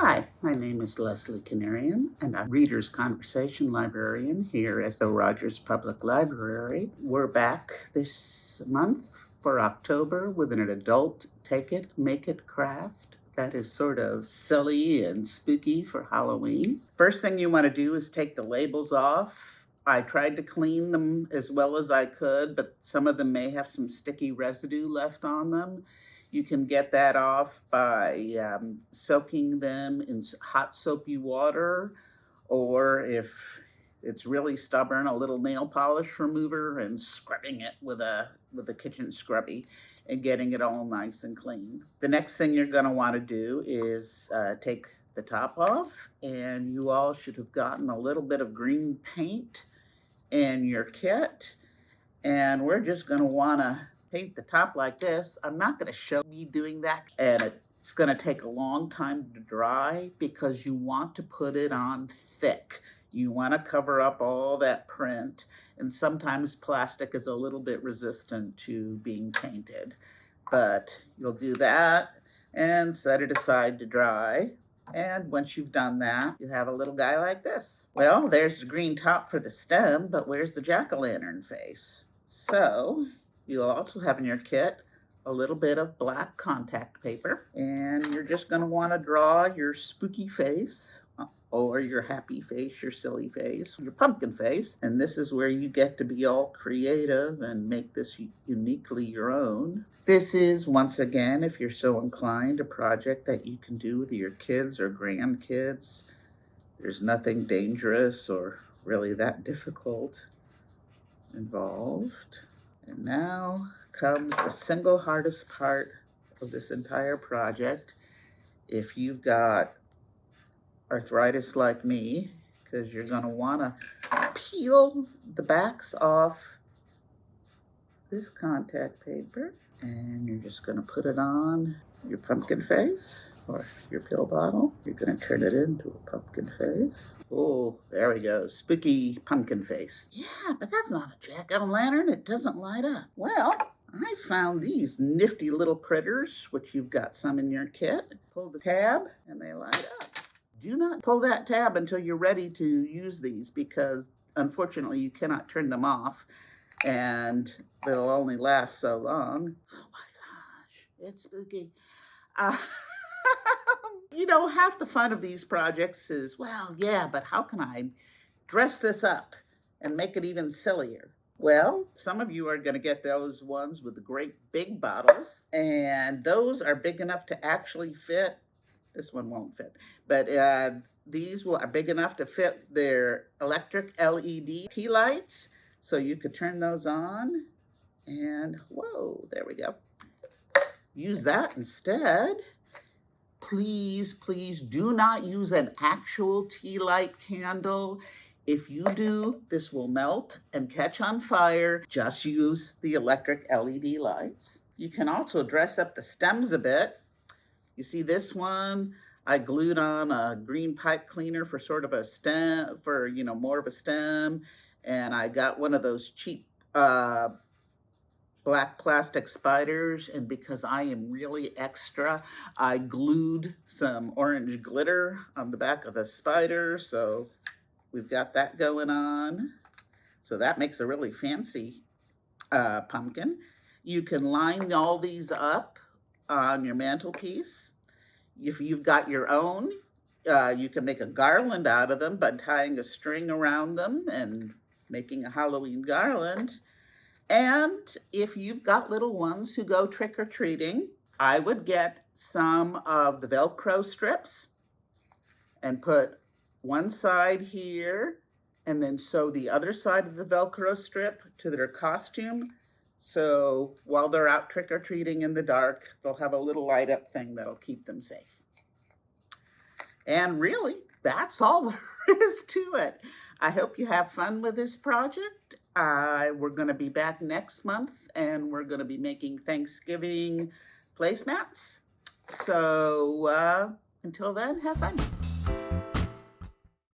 Hi, my name is Lesley Canarian, and I'm Reader's Conversation Librarian here at the Rogers Public Library. We're back this month for October with an adult Take It, Make It craft that is sort of silly and spooky for Halloween. First thing you want to do is take the labels off. I tried to clean them as well as I could, but some of them may have some sticky residue left on them. You can get that off by soaking them in hot soapy water, or if it's really stubborn, a little nail polish remover and scrubbing it with a kitchen scrubby and getting it all nice and clean. The next thing you're going to want to do is take the top off, and you all should have gotten a little bit of green paint in your kit, and we're just going to want to paint the top like this. I'm not going to show me doing that, and it's going to take a long time to dry because you want to put it on thick. You want to cover up all that print, and sometimes plastic is a little bit resistant to being painted, but you'll do that and set it aside to dry. And once you've done that, you have a little guy like this. Well, there's the green top for the stem, but where's the jack-o'-lantern face? So you'll also have in your kit a little bit of black contact paper, and you're just going to want to draw your spooky face, or your happy face, your silly face, your pumpkin face. And this is where you get to be all creative and make this uniquely your own. This is, once again, if you're so inclined, a project that you can do with your kids or grandkids. There's nothing dangerous or really that difficult involved. And now comes the single hardest part of this entire project. If you've got arthritis like me, because you're going to want to peel the backs off this contact paper, and you're just going to put it on your pumpkin face or your pill bottle. You're going to turn it into a pumpkin face. Oh, there we go. Spooky pumpkin face. Yeah, but that's not a jack-o'-lantern. It doesn't light up. Well, I found these nifty little critters, which you've got some in your kit. Pull the tab and they light up. Do not pull that tab until you're ready to use these, because unfortunately you cannot turn them off and they'll only last so long. Oh my gosh, it's spooky. Half the fun of these projects is, well, yeah, but how can I dress this up and make it even sillier? Well, some of you are going to get those ones with the great big bottles, and those are big enough to actually fit. This one won't fit, but these are big enough to fit their electric LED tea lights, so you could turn those on, and whoa, there we go. Use that instead. Please, please do not use an actual tea light candle. If you do, this will melt and catch on fire. Just use the electric LED lights. You can also dress up the stems a bit. You see this one, I glued on a green pipe cleaner for sort of a stem, for, more of a stem. And I got one of those cheap black plastic spiders. And because I am really extra, I glued some orange glitter on the back of the spider. So we've got that going on. So that makes a really fancy pumpkin. You can line all these up on your mantelpiece. If you've got your own, you can make a garland out of them by tying a string around them and making a Halloween garland. And if you've got little ones who go trick-or-treating, I would get some of the Velcro strips and put one side here and then sew the other side of the Velcro strip to their costume. So while they're out trick-or-treating in the dark, they'll have a little light-up thing that'll keep them safe. And really, that's all there is to it. I hope you have fun with this project. We're going to be back next month, and we're going to be making Thanksgiving placemats. So until then, have fun.